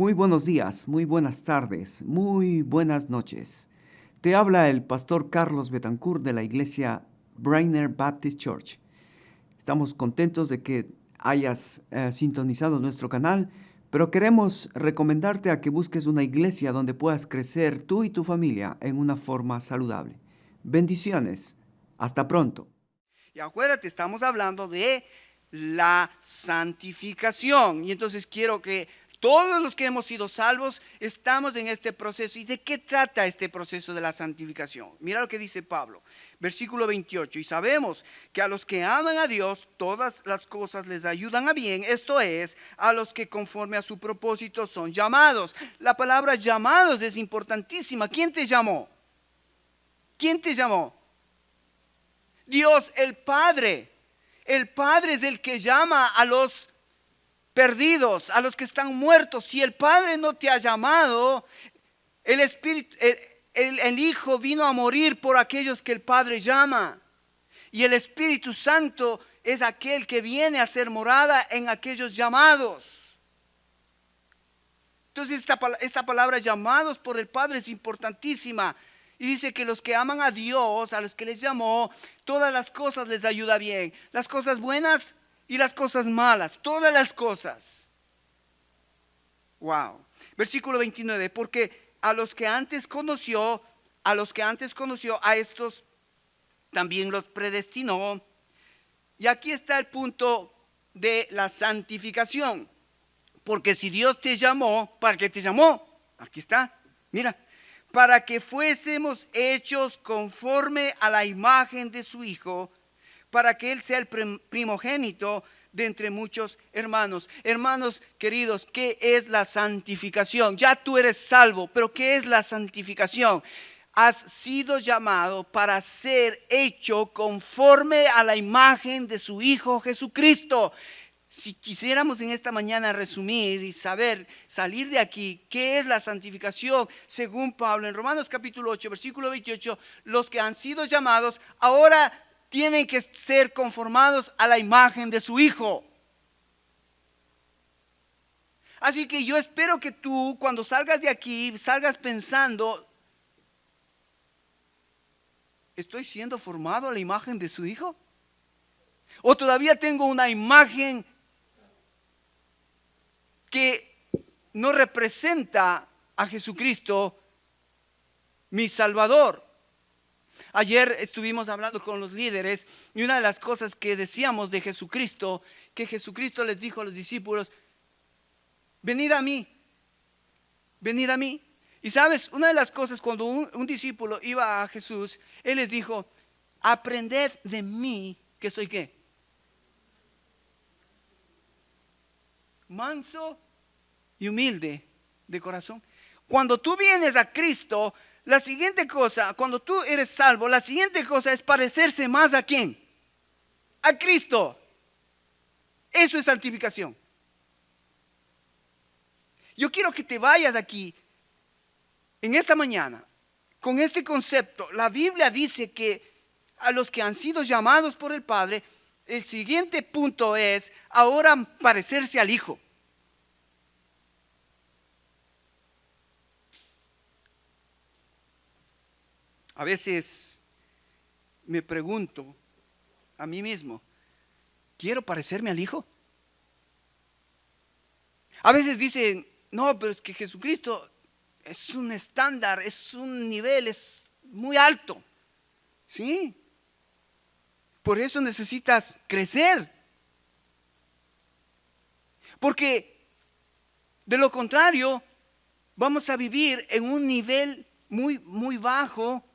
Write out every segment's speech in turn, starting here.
Muy buenos días, muy buenas tardes, muy buenas noches. Te habla el pastor Carlos Betancourt de la iglesia Brainer Baptist Church. Estamos contentos de que hayas sintonizado nuestro canal, pero queremos recomendarte a que busques una iglesia donde puedas crecer tú y tu familia en una forma saludable. Bendiciones. Hasta pronto. Y acuérdate, estamos hablando de la santificación. Y entonces quiero que todos los que hemos sido salvos estamos en este proceso. ¿Y de qué trata este proceso de la santificación? Mira lo que dice Pablo, versículo 28. Y sabemos que a los que aman a Dios, todas las cosas les ayudan a bien. Esto es, a los que conforme a su propósito son llamados. La palabra llamados es importantísima. ¿Quién te llamó? ¿Quién te llamó? Dios el Padre. El Padre es el que llama a los perdidos, a los que están muertos. Si el Padre no te ha llamado, el Espíritu, el Hijo vino a morir por aquellos que el Padre llama. Y el Espíritu Santo es aquel que viene a hacer morada en aquellos llamados. Entonces esta palabra llamados por el Padre es importantísima. Y dice que los que aman a Dios, a los que les llamó, todas las cosas les ayuda bien. Las cosas buenas y las cosas malas. Todas las cosas. Wow. Versículo 29. Porque a los que antes conoció, a estos también los predestinó. Y aquí está el punto de la santificación. Porque si Dios te llamó, ¿para qué te llamó? Aquí está. Mira. Para que fuésemos hechos conforme a la imagen de su Hijo, para que Él sea el primogénito de entre muchos hermanos. Hermanos queridos, ¿qué es la santificación? Ya tú eres salvo, pero ¿qué es la santificación? Has sido llamado para ser hecho conforme a la imagen de su Hijo Jesucristo. Si quisiéramos en esta mañana resumir y salir de aquí, ¿qué es la santificación? Según Pablo en Romanos capítulo 8, versículo 28, los que han sido llamados ahora tienen que ser conformados a la imagen de su Hijo. Así que yo espero que tú, cuando salgas de aquí, salgas pensando, ¿estoy siendo formado a la imagen de su Hijo? ¿O todavía tengo una imagen que no representa a Jesucristo, mi Salvador? Ayer estuvimos hablando con los líderes y una de las cosas que decíamos de Jesucristo, que Jesucristo les dijo a los discípulos, venid a mí, venid a mí. Y sabes, una de las cosas cuando un discípulo iba a Jesús, él les dijo, aprended de mí, que soy ¿qué? Manso y humilde de corazón. Cuando tú vienes a Cristo, la siguiente cosa, cuando tú eres salvo, la siguiente cosa es parecerse más ¿a quién? A Cristo. Eso es santificación. Yo quiero que te vayas aquí en esta mañana con este concepto. La Biblia dice que a los que han sido llamados por el Padre, el siguiente punto es ahora parecerse al Hijo. A veces me pregunto a mí mismo, ¿quiero parecerme al Hijo? A veces dicen, no, pero es que Jesucristo es un estándar, es un nivel, es muy alto. Sí. Por eso necesitas crecer. Porque de lo contrario, vamos a vivir en un nivel muy bajo,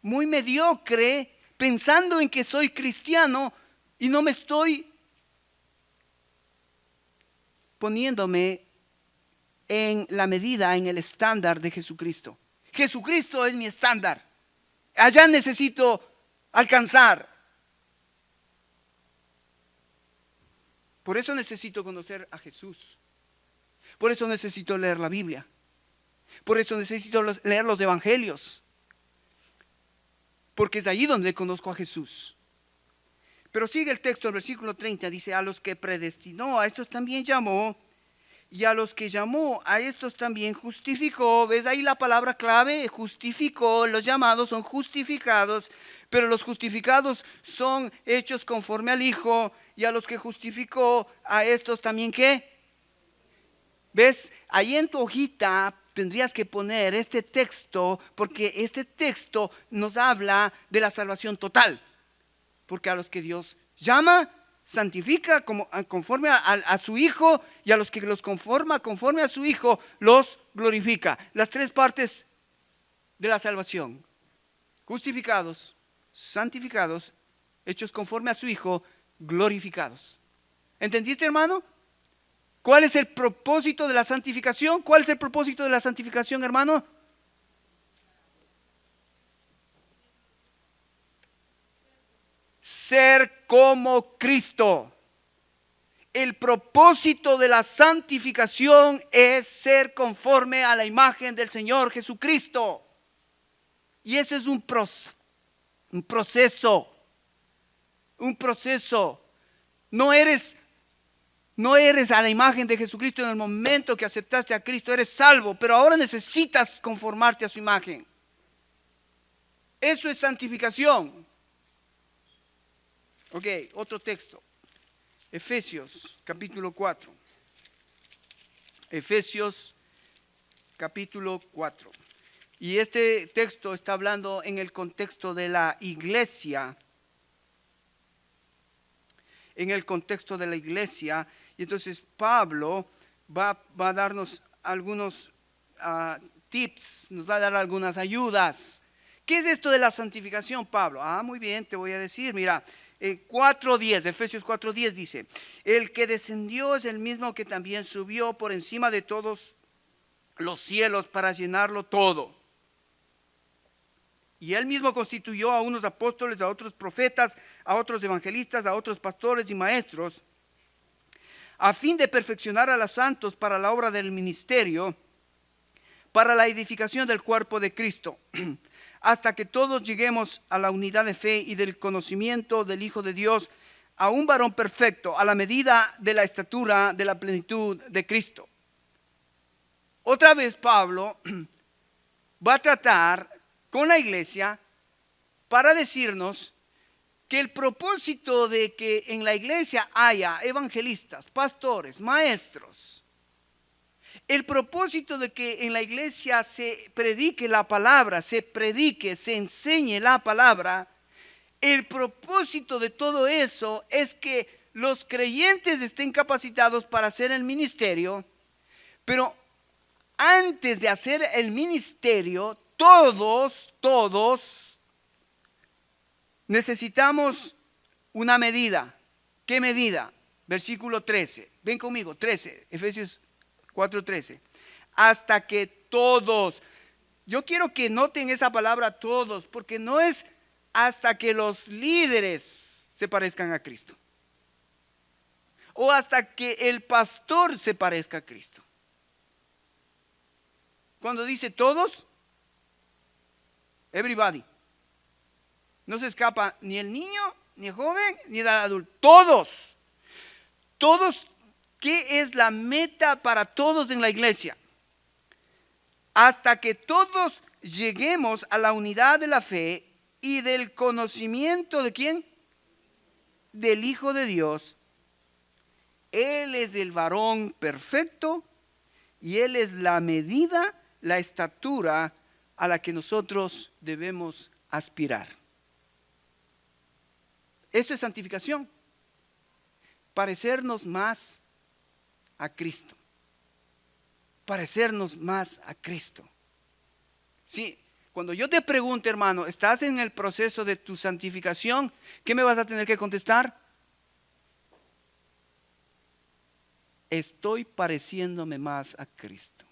muy mediocre, pensando en que soy cristiano y no me estoy poniéndome en la medida, en el estándar de Jesucristo. Jesucristo es mi estándar. Allá necesito alcanzar. Por eso necesito conocer a Jesús. Por eso necesito leer la Biblia. Por eso necesito leer los evangelios. Porque es ahí donde conozco a Jesús. Pero sigue el texto, el versículo 30, dice, a los que predestinó, a estos también llamó, y a los que llamó, a estos también justificó. ¿Ves ahí la palabra clave? Justificó. Los llamados son justificados, pero los justificados son hechos conforme al Hijo, y a los que justificó, a estos también ¿qué? ¿Ves? Ahí en tu hojita tendrías que poner este texto, porque este texto nos habla de la salvación total. Porque a los que Dios llama, santifica conforme a su Hijo, y a los que los conforma conforme a su Hijo, los glorifica. Las tres partes de la salvación: justificados, santificados, hechos conforme a su Hijo, glorificados. ¿Entendiste, hermano? ¿Cuál es el propósito de la santificación? ¿Cuál es el propósito de la santificación, hermano? Ser como Cristo. El propósito de la santificación es ser conforme a la imagen del Señor Jesucristo. Y ese es un proceso. No eres a la imagen de Jesucristo en el momento que aceptaste a Cristo. Eres salvo, pero ahora necesitas conformarte a su imagen. Eso es santificación. Ok, otro texto. Efesios capítulo 4. Efesios capítulo 4. Y este texto está hablando en el contexto de la iglesia. En el contexto de la iglesia. Y entonces Pablo va a darnos algunos tips, nos va a dar algunas ayudas. ¿Qué es esto de la santificación, Pablo? Muy bien, te voy a decir. Mira, 4:10, Efesios 4:10 dice: el que descendió es el mismo que también subió por encima de todos los cielos para llenarlo todo. Y él mismo constituyó a unos apóstoles, a otros profetas, a otros evangelistas, a otros pastores y maestros, a fin de perfeccionar a los santos para la obra del ministerio, para la edificación del cuerpo de Cristo, hasta que todos lleguemos a la unidad de fe y del conocimiento del Hijo de Dios, a un varón perfecto, a la medida de la estatura de la plenitud de Cristo. Otra vez Pablo va a tratar con la iglesia para decirnos que el propósito de que en la iglesia haya evangelistas, pastores, maestros, el propósito de que en la iglesia se predique la palabra, se enseñe la palabra, el propósito de todo eso es que los creyentes estén capacitados para hacer el ministerio, pero antes de hacer el ministerio, todos necesitamos una medida. ¿Qué medida? Versículo 13. Ven conmigo, 13, Efesios 4:13. Hasta que todos. Yo quiero que noten esa palabra todos, porque no es hasta que los líderes se parezcan a Cristo, o hasta que el pastor se parezca a Cristo. Cuando dice todos, everybody. No se escapa ni el niño, ni el joven, ni el adulto. Todos, ¿qué es la meta para todos en la iglesia? Hasta que todos lleguemos a la unidad de la fe y del conocimiento de ¿quién? Del Hijo de Dios. Él es el varón perfecto y Él es la medida, la estatura a la que nosotros debemos aspirar. Eso es santificación. Parecernos más a Cristo. Parecernos más a Cristo. Sí, cuando yo te pregunte, hermano, ¿estás en el proceso de tu santificación? ¿Qué me vas a tener que contestar? Estoy pareciéndome más a Cristo.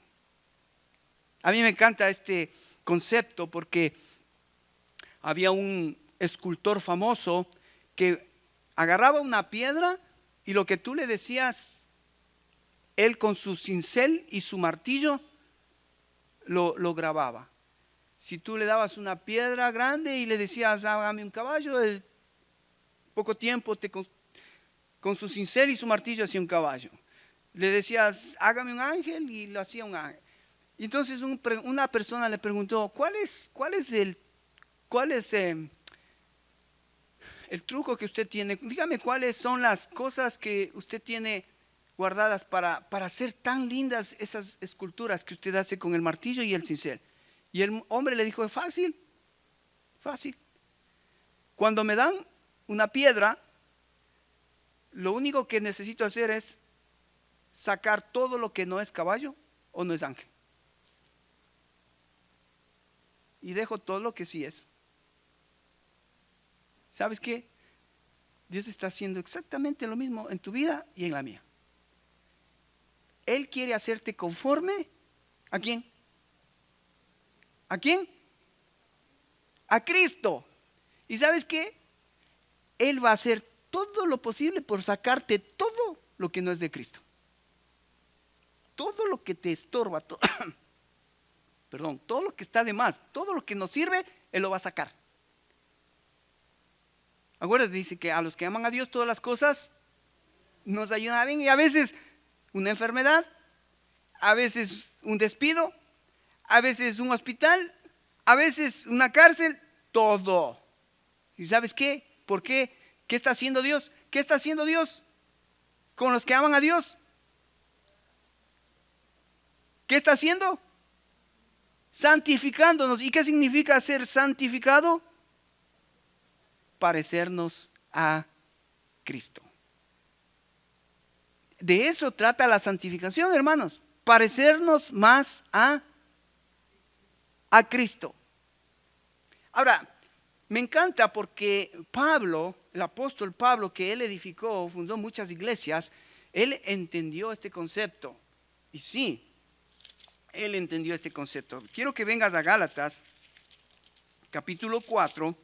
A mí me encanta este concepto porque había un escultor famoso que agarraba una piedra y lo que tú le decías, él con su cincel y su martillo lo grababa. Si tú le dabas una piedra grande y le decías, hágame un caballo, en poco tiempo con su cincel y su martillo hacía un caballo. Le decías, hágame un ángel, y lo hacía un ángel. Y entonces una persona le preguntó, ¿cuál es el truco que usted tiene? Dígame cuáles son las cosas que usted tiene guardadas para hacer tan lindas esas esculturas que usted hace con el martillo y el cincel. Y el hombre le dijo, fácil. Cuando me dan una piedra, lo único que necesito hacer es sacar todo lo que no es caballo o no es ángel. Y dejo todo lo que sí es. ¿Sabes qué? Dios está haciendo exactamente lo mismo en tu vida y en la mía. Él quiere hacerte conforme. ¿A quién? ¿A quién? A Cristo. ¿Y sabes qué? Él va a hacer todo lo posible por sacarte todo lo que no es de Cristo. Todo lo que te estorba, todo lo que está de más, todo lo que nos sirve, Él lo va a sacar. Acuérdate, dice que a los que aman a Dios todas las cosas nos ayudan bien. Y a veces una enfermedad, a veces un despido, a veces un hospital, a veces una cárcel, todo. ¿Y sabes qué? ¿Por qué? ¿Qué está haciendo Dios? ¿Qué está haciendo Dios con los que aman a Dios? ¿Qué está haciendo? Santificándonos. ¿Y qué significa ser santificado? Parecernos a Cristo. De eso trata la santificación, hermanos. Parecernos más a Cristo. Ahora, me encanta porque Pablo, el apóstol Pablo, que él edificó, fundó muchas iglesias, él entendió este concepto. Y sí, él entendió este concepto. Quiero que vengas a Gálatas, capítulo 4.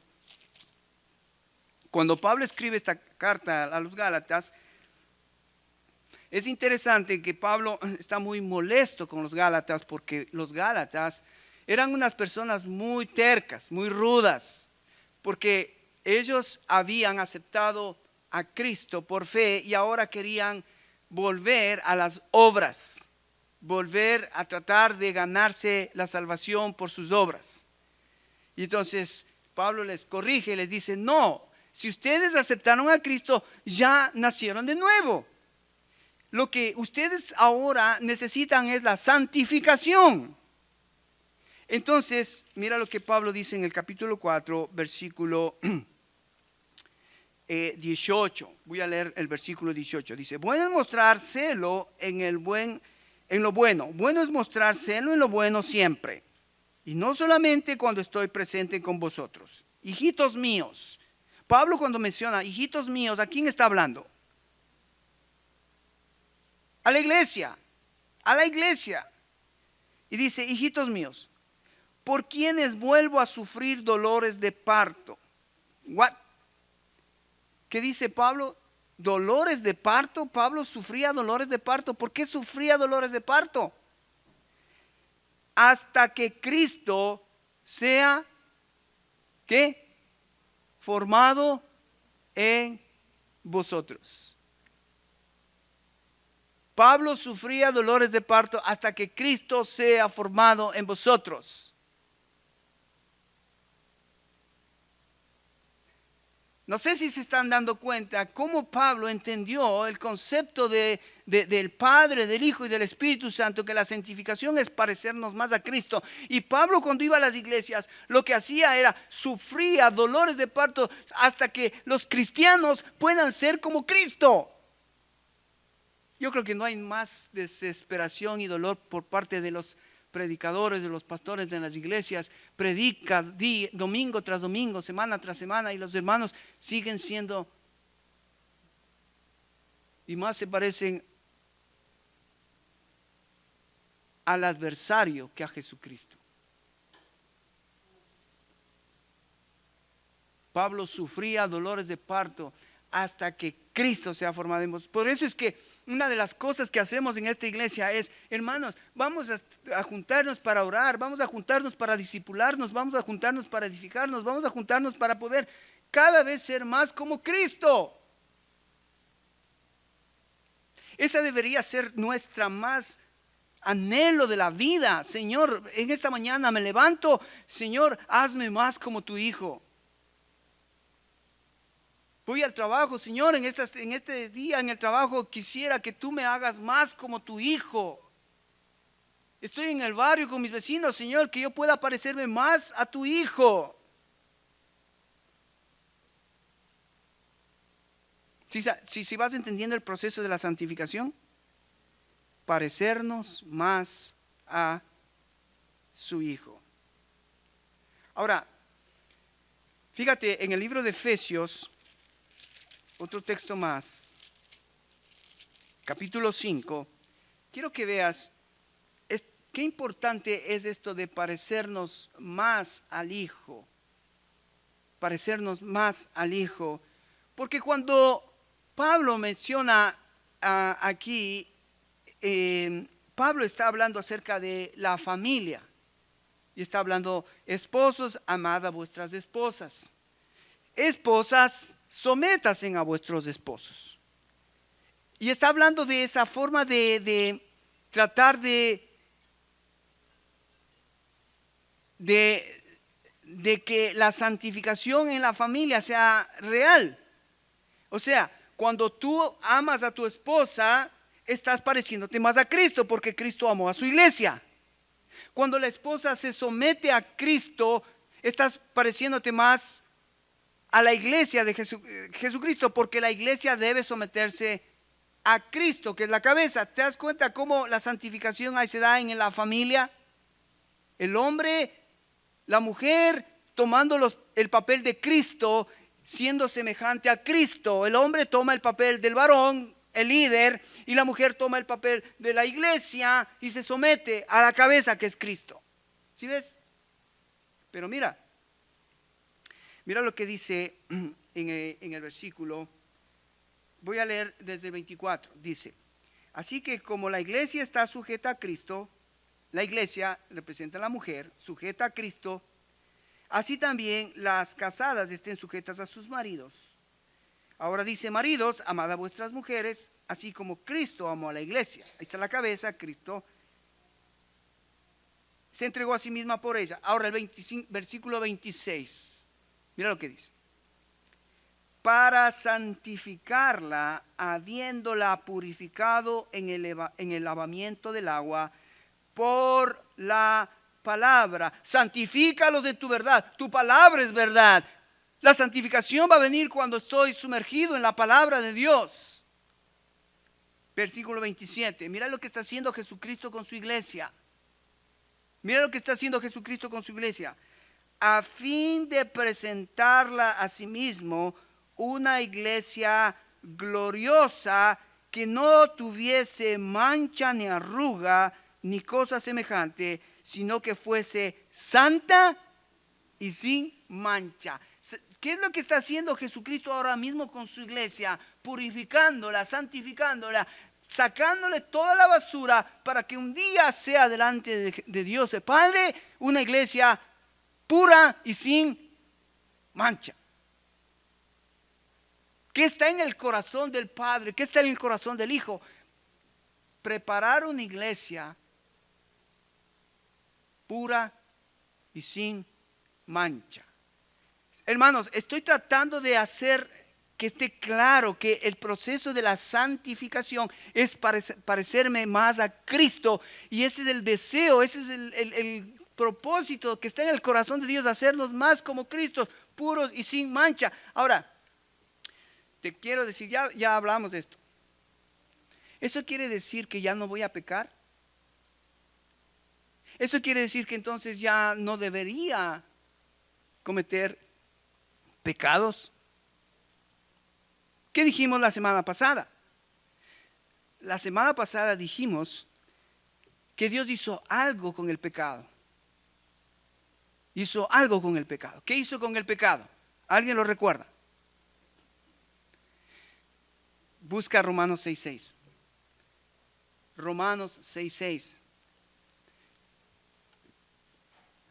Cuando Pablo escribe esta carta a los Gálatas, es interesante que Pablo está muy molesto con los Gálatas, porque los Gálatas eran unas personas muy tercas, muy rudas, porque ellos habían aceptado a Cristo por fe y ahora querían volver a las obras, volver a tratar de ganarse la salvación por sus obras. Y entonces Pablo les corrige y les dice, no, si ustedes aceptaron a Cristo, ya nacieron de nuevo. Lo que ustedes ahora necesitan es la santificación. Entonces, mira lo que Pablo dice en el capítulo 4, versículo 18. Voy a leer el versículo 18. Dice, bueno es mostrar celo en lo bueno. Bueno es mostrar celo en lo bueno siempre. Y no solamente cuando estoy presente con vosotros. Hijitos míos. Pablo, cuando menciona hijitos míos, ¿a quién está hablando? A la iglesia. A la iglesia. Y dice, hijitos míos, por quienes vuelvo a sufrir dolores de parto. ¿What? ¿Qué dice Pablo? ¿Dolores de parto? Pablo sufría dolores de parto. ¿Por qué sufría dolores de parto? Hasta que Cristo sea, ¿qué? Formado en vosotros. Pablo sufría dolores de parto hasta que Cristo sea formado en vosotros. No sé si se están dando cuenta cómo Pablo entendió el concepto del Padre, del Hijo y del Espíritu Santo, que la santificación es parecernos más a Cristo. Y Pablo, cuando iba a las iglesias, lo que hacía era sufría dolores de parto hasta que los cristianos puedan ser como Cristo. Yo creo que no hay más desesperación y dolor por parte de los predicadores, de los pastores de las iglesias. Predica domingo tras domingo, semana tras semana, y los hermanos siguen siendo, y más se parecen al adversario que a Jesucristo. Pablo sufría dolores de parto hasta que Cristo sea formado en vosotros. Por eso es que una de las cosas que hacemos en esta iglesia es, hermanos, vamos a juntarnos para orar, vamos a juntarnos para discipularnos, vamos a juntarnos para edificarnos, vamos a juntarnos para poder cada vez ser más como Cristo. Esa debería ser nuestra más anhelo de la vida. Señor, en esta mañana me levanto, Señor, hazme más como tu hijo. Voy al trabajo, Señor, en este día en el trabajo quisiera que tú me hagas más como tu hijo. Estoy en el barrio con mis vecinos, Señor, que yo pueda parecerme más a tu hijo. Si vas entendiendo el proceso de la santificación, parecernos más a su hijo. Ahora, fíjate en el libro de Efesios, otro texto más, capítulo 5, quiero que veas qué importante es esto de parecernos más al Hijo. Parecernos más al Hijo. Porque cuando Pablo menciona aquí, Pablo está hablando acerca de la familia. Y está hablando, esposos, amad a vuestras esposas. Esposas, sométanse a vuestros esposos. Y está hablando de esa forma de tratar de que la santificación en la familia sea real. O sea, cuando tú amas a tu esposa, estás pareciéndote más a Cristo, porque Cristo amó a su iglesia. Cuando la esposa se somete a Cristo, estás pareciéndote más a la iglesia de Jesucristo, porque la iglesia debe someterse a Cristo, que es la cabeza. ¿Te das cuenta cómo la santificación ahí se da en la familia? El hombre, la mujer tomando el papel de Cristo, siendo semejante a Cristo. El hombre toma el papel del varón, el líder, y la mujer toma el papel de la iglesia y se somete a la cabeza, que es Cristo. ¿Sí ves? Pero mira lo que dice en el versículo. Voy a leer desde el 24. Dice, así que como la iglesia está sujeta a Cristo, la iglesia representa a la mujer, sujeta a Cristo, así también las casadas estén sujetas a sus maridos. Ahora dice, maridos, amad a vuestras mujeres, así como Cristo amó a la iglesia. Ahí está la cabeza, Cristo se entregó a sí misma por ella. Ahora el versículo 26. Mira lo que dice. Para santificarla, habiéndola purificado en el lavamiento del agua por la palabra. Santifícalos en tu verdad. Tu palabra es verdad. La santificación va a venir cuando estoy sumergido en la palabra de Dios. Versículo 27. Mira lo que está haciendo Jesucristo con su iglesia. Mira lo que está haciendo Jesucristo con su iglesia. A fin de presentarla a sí mismo una iglesia gloriosa, que no tuviese mancha ni arruga ni cosa semejante, sino que fuese santa y sin mancha. ¿Qué es lo que está haciendo Jesucristo ahora mismo con su iglesia? Purificándola, santificándola, sacándole toda la basura para que un día sea delante de Dios el Padre una iglesia pura y sin mancha. ¿Qué está en el corazón del Padre? ¿Qué está en el corazón del Hijo? Preparar una iglesia pura y sin mancha. Hermanos, estoy tratando de hacer que esté claro que el proceso de la santificación es parecerme más a Cristo, y ese es el deseo, ese es el propósito que está en el corazón de Dios, hacernos más como Cristo, puros y sin mancha. Ahora, te quiero decir, ya hablamos de esto. ¿Eso quiere decir que ya no voy a pecar? ¿Eso quiere decir que entonces ya no debería cometer pecados? ¿Qué dijimos la semana pasada? La semana pasada dijimos que Dios hizo algo con el pecado. Hizo algo con el pecado. ¿Qué hizo con el pecado? ¿Alguien lo recuerda? Busca Romanos 6:6. Romanos 6:6.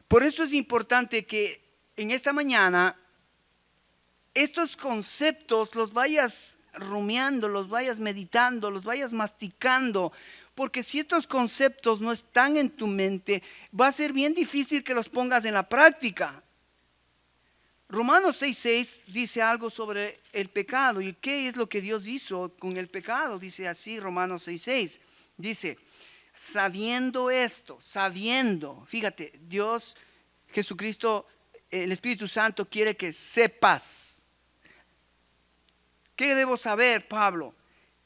Por eso es importante que en esta mañana estos conceptos los vayas rumiando, los vayas meditando, los vayas masticando. Porque si estos conceptos no están en tu mente, va a ser bien difícil que los pongas en la práctica. Romanos 6:6 dice algo sobre el pecado. ¿Y qué es lo que Dios hizo con el pecado? Dice así Romanos 6:6. Dice, sabiendo esto, fíjate, Dios, Jesucristo, el Espíritu Santo quiere que sepas. ¿Qué debo saber, Pablo?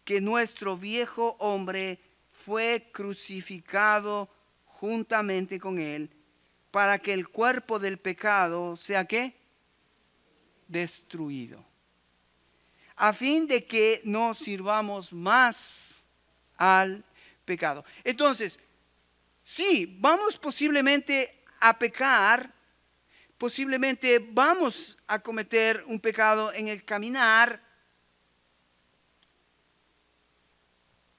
Que nuestro viejo hombre fue crucificado juntamente con él para que el cuerpo del pecado sea ¿qué? Destruido, a fin de que no sirvamos más al pecado. Entonces, sí, vamos posiblemente a pecar, posiblemente vamos a cometer un pecado en el caminar,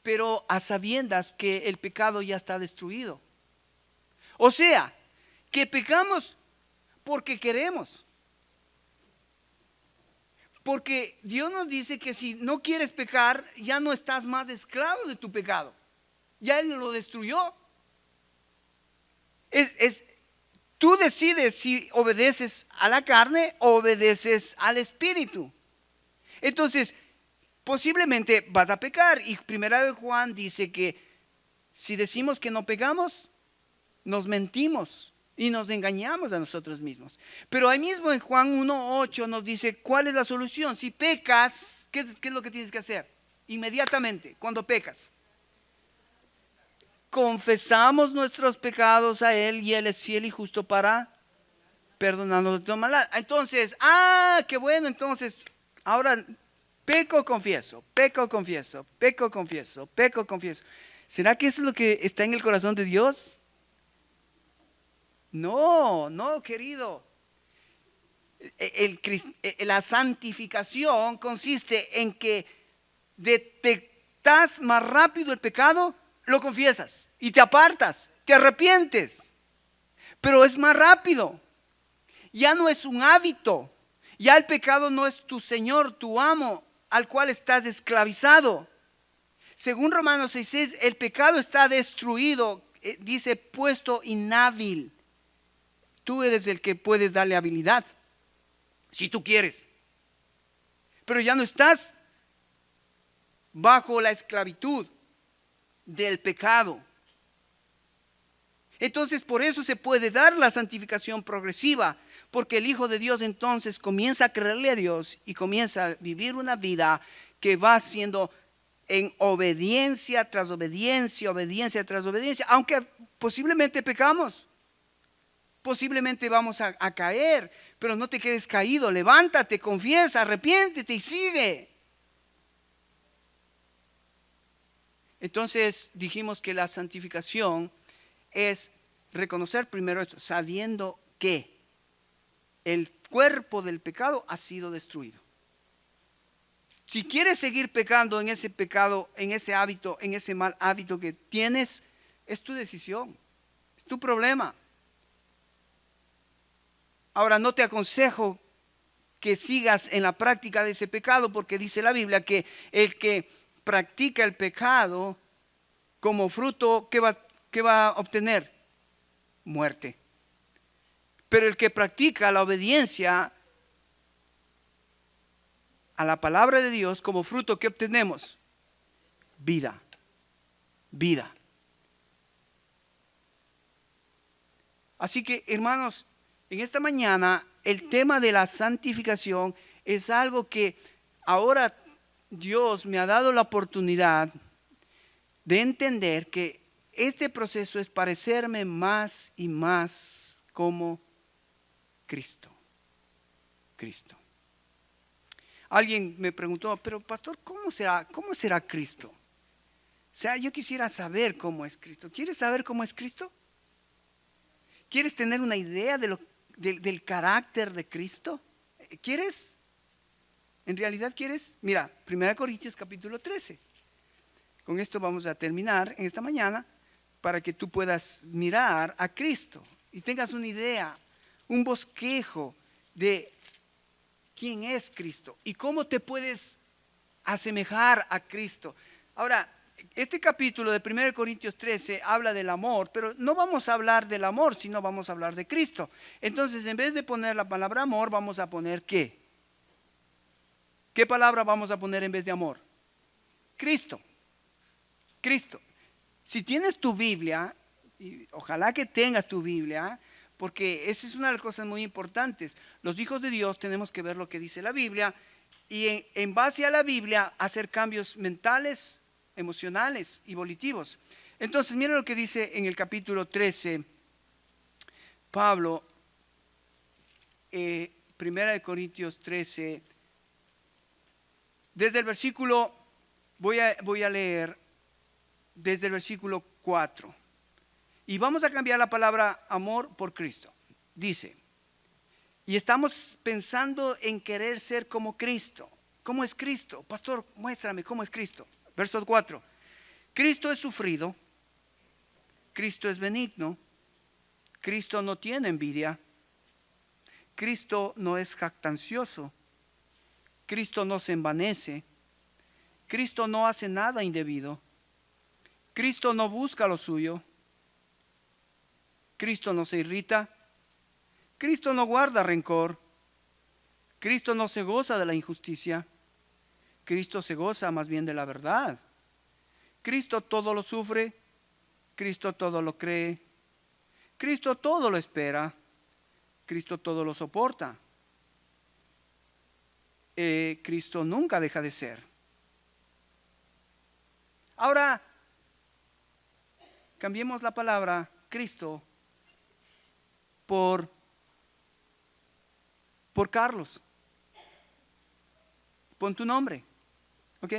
pero a sabiendas que el pecado ya está destruido. O sea, que pecamos porque queremos. Porque Dios nos dice que si no quieres pecar, ya no estás más esclavo de tu pecado. Ya Él lo destruyó. Tú decides si obedeces a la carne o obedeces al Espíritu. Entonces, posiblemente vas a pecar. Y Primera de Juan dice que si decimos que no pecamos, nos mentimos y nos engañamos a nosotros mismos. Pero ahí mismo en Juan 1:8 nos dice cuál es la solución. Si pecas, ¿qué es lo que tienes que hacer? Inmediatamente, cuando pecas, confesamos nuestros pecados a Él y Él es fiel y justo para perdonarnos de toda maldad. Entonces, qué bueno, entonces, ahora peco, confieso. ¿Será que eso es lo que está en el corazón de Dios? No, querido. La santificación consiste en que detectas más rápido el pecado, lo confiesas y te apartas, te arrepientes. Pero es más rápido. Ya no es un hábito. Ya el pecado no es tu Señor, tu amo, al cual estás esclavizado. Según Romanos 6:6, el pecado está destruido, dice puesto inhábil. Tú eres el que puedes darle habilidad, si tú quieres. Pero ya no estás bajo la esclavitud del pecado. Entonces, por eso se puede dar la santificación progresiva, porque el Hijo de Dios entonces comienza a creerle a Dios y comienza a vivir una vida que va siendo en obediencia tras obediencia, aunque posiblemente pecamos. Posiblemente vamos a caer, pero no te quedes caído. Levántate, confiesa, arrepiéntete y sigue. Entonces dijimos que la santificación es reconocer primero esto, sabiendo que el cuerpo del pecado ha sido destruido. Si quieres seguir pecando en ese pecado, en ese hábito, en ese mal hábito que tienes, es tu decisión, es tu problema. Ahora, no te aconsejo que sigas en la práctica de ese pecado, porque dice la Biblia que el que practica el pecado como fruto, ¿qué va a obtener? Muerte. Pero el que practica la obediencia a la palabra de Dios como fruto, ¿qué obtenemos? Vida. Así que, hermanos, en esta mañana el tema de la santificación es algo que ahora Dios me ha dado la oportunidad de entender que este proceso es parecerme más y más como Cristo. Alguien me preguntó, pero pastor, ¿cómo será Cristo? O sea, yo quisiera saber cómo es Cristo. ¿Quieres saber cómo es Cristo? ¿Quieres tener una idea del carácter de Cristo? ¿Quieres? ¿En realidad quieres? Mira, 1 Corintios capítulo 13. Con esto vamos a terminar en esta mañana para que tú puedas mirar a Cristo y tengas una idea, un bosquejo de quién es Cristo y cómo te puedes asemejar a Cristo. Ahora, este capítulo de 1 Corintios 13 habla del amor, pero no vamos a hablar del amor, sino vamos a hablar de Cristo. Entonces, en vez de poner la palabra amor, vamos a poner ¿qué? ¿Qué palabra vamos a poner en vez de amor? Cristo. Cristo. Si tienes tu Biblia, y ojalá que tengas tu Biblia, porque esa es una de las cosas muy importantes. Los hijos de Dios tenemos que ver lo que dice la Biblia y en base a la Biblia hacer cambios mentales, emocionales y volitivos. Entonces, mira lo que dice en el capítulo 13, Pablo, 1 Corintios 13, desde el versículo, voy a leer desde el versículo 4. Y vamos a cambiar la palabra amor por Cristo. Dice, y estamos pensando en querer ser como Cristo. ¿Cómo es Cristo? Pastor, muéstrame cómo es Cristo. Verso 4. Cristo es sufrido, Cristo es benigno, Cristo no tiene envidia, Cristo no es jactancioso, Cristo no se envanece, Cristo no hace nada indebido, Cristo no busca lo suyo, Cristo no se irrita, Cristo no guarda rencor, Cristo no se goza de la injusticia, Cristo se goza más bien de la verdad. Cristo todo lo sufre, Cristo todo lo cree, Cristo todo lo espera, Cristo todo lo soporta. Cristo nunca deja de ser. Ahora, cambiemos la palabra Cristo por Carlos. Pon tu nombre, ¿ok?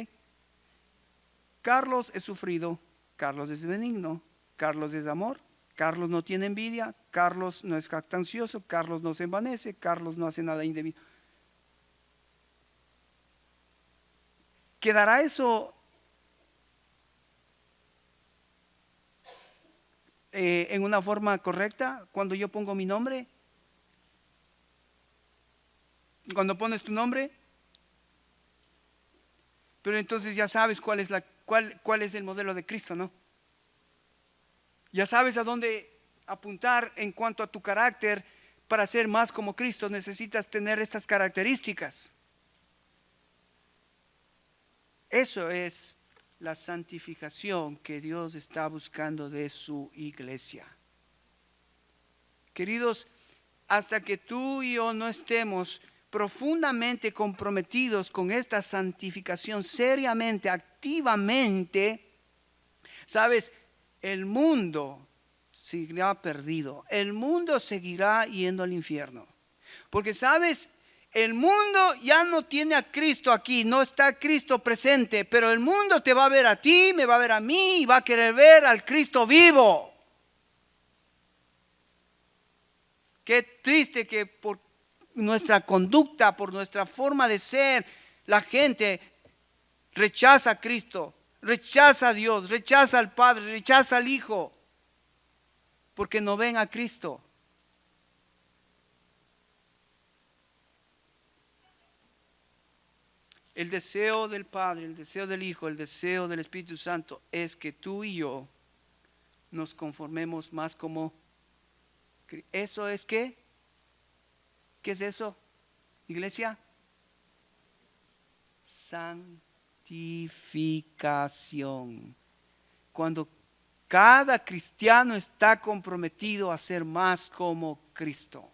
Carlos es sufrido, Carlos es benigno, Carlos es amor, Carlos no tiene envidia, Carlos no es jactancioso, Carlos no se envanece, Carlos no hace nada indebido. ¿Quedará eso en una forma correcta cuando yo pongo mi nombre? Cuando pones tu nombre, pero entonces ya sabes cuál es el modelo de Cristo, ¿no? Ya sabes a dónde apuntar en cuanto a tu carácter. Para ser más como Cristo necesitas tener estas características. Eso es la santificación que Dios está buscando de su iglesia. Queridos, hasta que tú y yo no estemos profundamente comprometidos con esta santificación seriamente, activamente, sabes, el mundo seguirá perdido, el mundo seguirá yendo al infierno, porque sabes, el mundo ya no tiene a Cristo aquí, no está Cristo presente, pero el mundo te va a ver a ti, me va a ver a mí y va a querer ver al Cristo vivo. Qué triste que por nuestra conducta, por nuestra forma de ser, la gente rechaza a Cristo, rechaza a Dios, rechaza al Padre, rechaza al Hijo, porque no ven a Cristo. El deseo del Padre, el deseo del Hijo, el deseo del Espíritu Santo es que tú y yo nos conformemos más como Cristo. ¿Eso es qué? ¿Qué es eso, iglesia? Santificación. Cuando cada cristiano está comprometido a ser más como Cristo.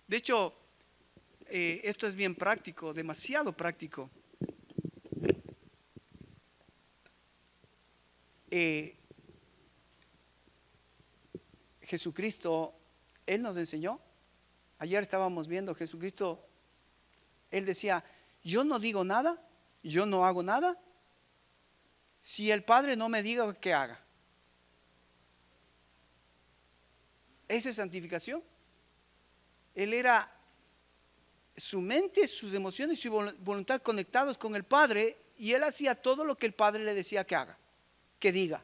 De hecho, esto es bien práctico, demasiado práctico. Jesucristo, Él nos enseñó. Ayer estábamos viendo Jesucristo, Él decía, yo no digo nada, yo no hago nada, si el Padre no me diga que haga. Eso es santificación. Él era su mente, sus emociones y su voluntad conectados con el Padre, y Él hacía todo lo que el Padre le decía que haga, que diga.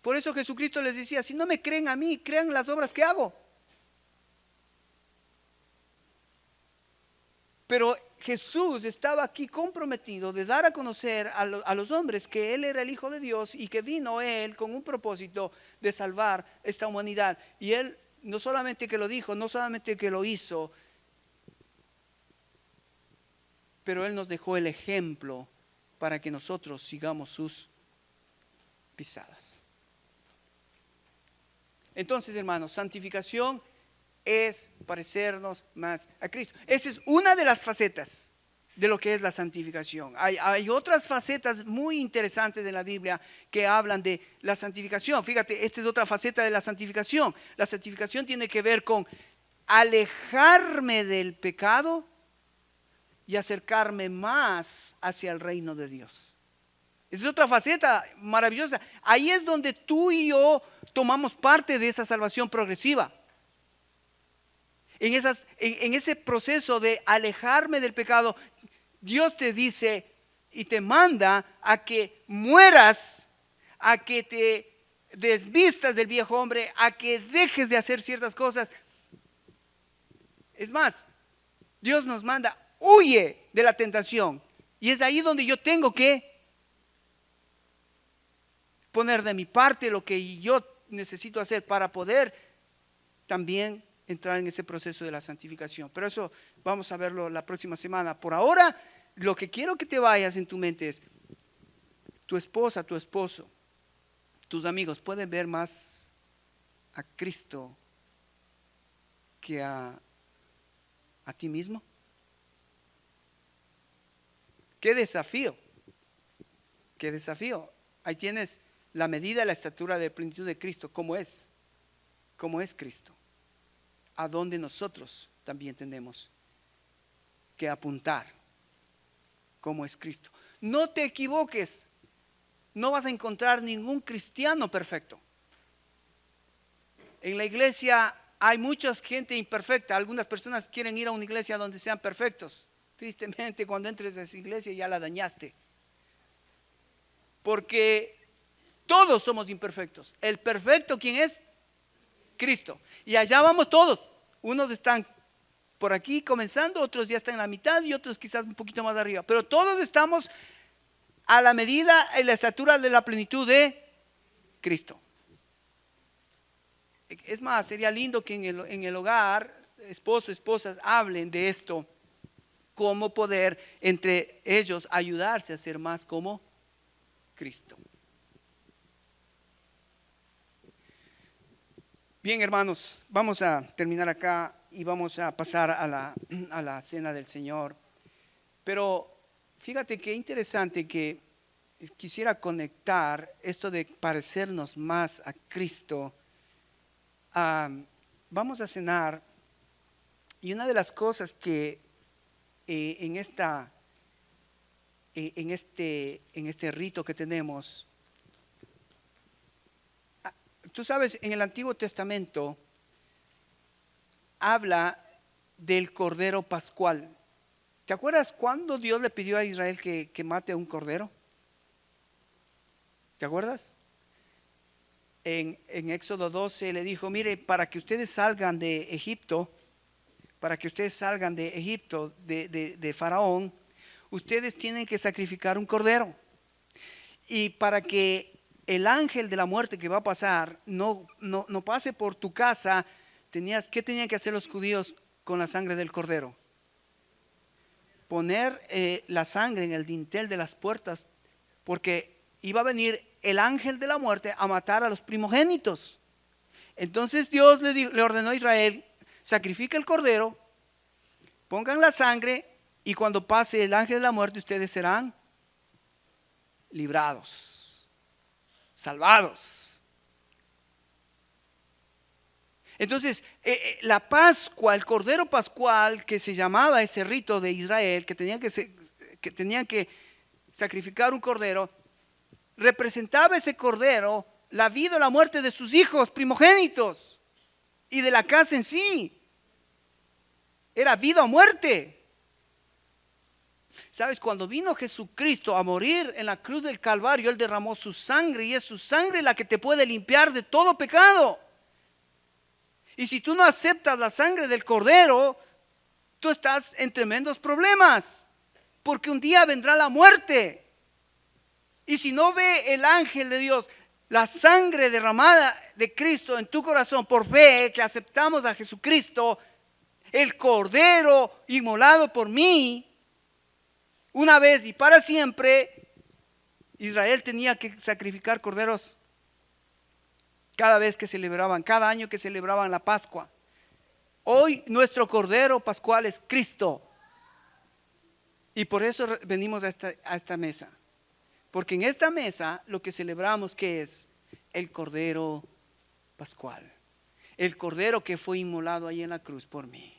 Por eso Jesucristo les decía, si no me creen a mí, crean las obras que hago. Pero Jesús estaba aquí comprometido de dar a conocer a los hombres que Él era el Hijo de Dios y que vino Él con un propósito de salvar esta humanidad. Y Él no solamente que lo dijo, no solamente que lo hizo, pero Él nos dejó el ejemplo para que nosotros sigamos sus pisadas. Entonces, hermanos, santificación es parecernos más a Cristo. Esa es una de las facetas de lo que es la santificación. Hay otras facetas muy interesantes de la Biblia que hablan de la santificación. Fíjate, esta es otra faceta de la santificación. La santificación tiene que ver con alejarme del pecado y acercarme más hacia el reino de Dios. Esa es otra faceta maravillosa. Ahí es donde tú y yo tomamos parte de esa salvación progresiva. En ese proceso de alejarme del pecado, Dios te dice y te manda a que mueras, a que te desvistas del viejo hombre, a que dejes de hacer ciertas cosas. Es más, Dios nos manda, huye de la tentación. Y es ahí donde yo tengo que poner de mi parte lo que yo necesito hacer para poder también entrar en ese proceso de la santificación. Pero eso vamos a verlo la próxima semana. Por ahora, lo que quiero que te vayas en tu mente es: tu esposa, tu esposo, tus amigos pueden ver más a Cristo que a ti mismo. ¡Qué desafío! ¡Qué desafío! Ahí tienes la medida, la estatura de plenitud de Cristo. ¿Cómo es? ¿Cómo es Cristo? A donde nosotros también tenemos que apuntar. ¿Cómo es Cristo? No te equivoques. No vas a encontrar ningún cristiano perfecto. En la iglesia hay mucha gente imperfecta. Algunas personas quieren ir a una iglesia donde sean perfectos. Tristemente, cuando entres a esa iglesia ya la dañaste. Porque todos somos imperfectos. El perfecto, ¿quién es? Cristo. Y allá vamos todos. Unos están por aquí comenzando, otros ya están en la mitad y otros quizás un poquito más arriba. Pero todos estamos a la medida y la estatura de la plenitud de Cristo. Es más, sería lindo que en el hogar, esposo, esposas, hablen de esto. Cómo poder entre ellos ayudarse a ser más como Cristo. Bien, hermanos, vamos a terminar acá y vamos a pasar a la cena del Señor. Pero fíjate qué interesante que quisiera conectar esto de parecernos más a Cristo. Vamos a cenar y una de las cosas que en este rito que tenemos, tú sabes, en el Antiguo Testamento habla del Cordero Pascual. ¿Te acuerdas cuando Dios le pidió a Israel que mate a un cordero? ¿Te acuerdas? En Éxodo 12 le dijo: mire, para que ustedes salgan de Egipto, de Faraón, ustedes tienen que sacrificar un cordero. Y para que el ángel de la muerte que va a pasar no pase por tu casa, ¿qué tenían que hacer los judíos con la sangre del cordero? Poner la sangre en el dintel de las puertas, porque iba a venir el ángel de la muerte a matar a los primogénitos. Entonces Dios le ordenó a Israel: sacrifica el cordero, pongan la sangre, y cuando pase el ángel de la muerte ustedes serán librados, salvados. Entonces la Pascua, el Cordero Pascual, que se llamaba ese rito de Israel, que tenían que sacrificar un cordero, representaba ese cordero la vida o la muerte de sus hijos primogénitos y de la casa en sí. Era vida o muerte. ¿Sabes? Cuando vino Jesucristo a morir en la cruz del Calvario, Él derramó su sangre, y es su sangre la que te puede limpiar de todo pecado. Y si tú no aceptas la sangre del Cordero, tú estás en tremendos problemas. porque un día vendrá la muerte. Y si no ve el ángel de Dios, la sangre derramada de Cristo en tu corazón por fe, que aceptamos a Jesucristo, el cordero inmolado por mí, una vez y para siempre, Israel tenía que sacrificar corderos cada vez que celebraban, cada año que celebraban la Pascua. Hoy nuestro cordero pascual es Cristo. Y por eso venimos a esta mesa. Porque en esta mesa lo que celebramos que es el cordero pascual. El cordero que fue inmolado ahí en la cruz por mí.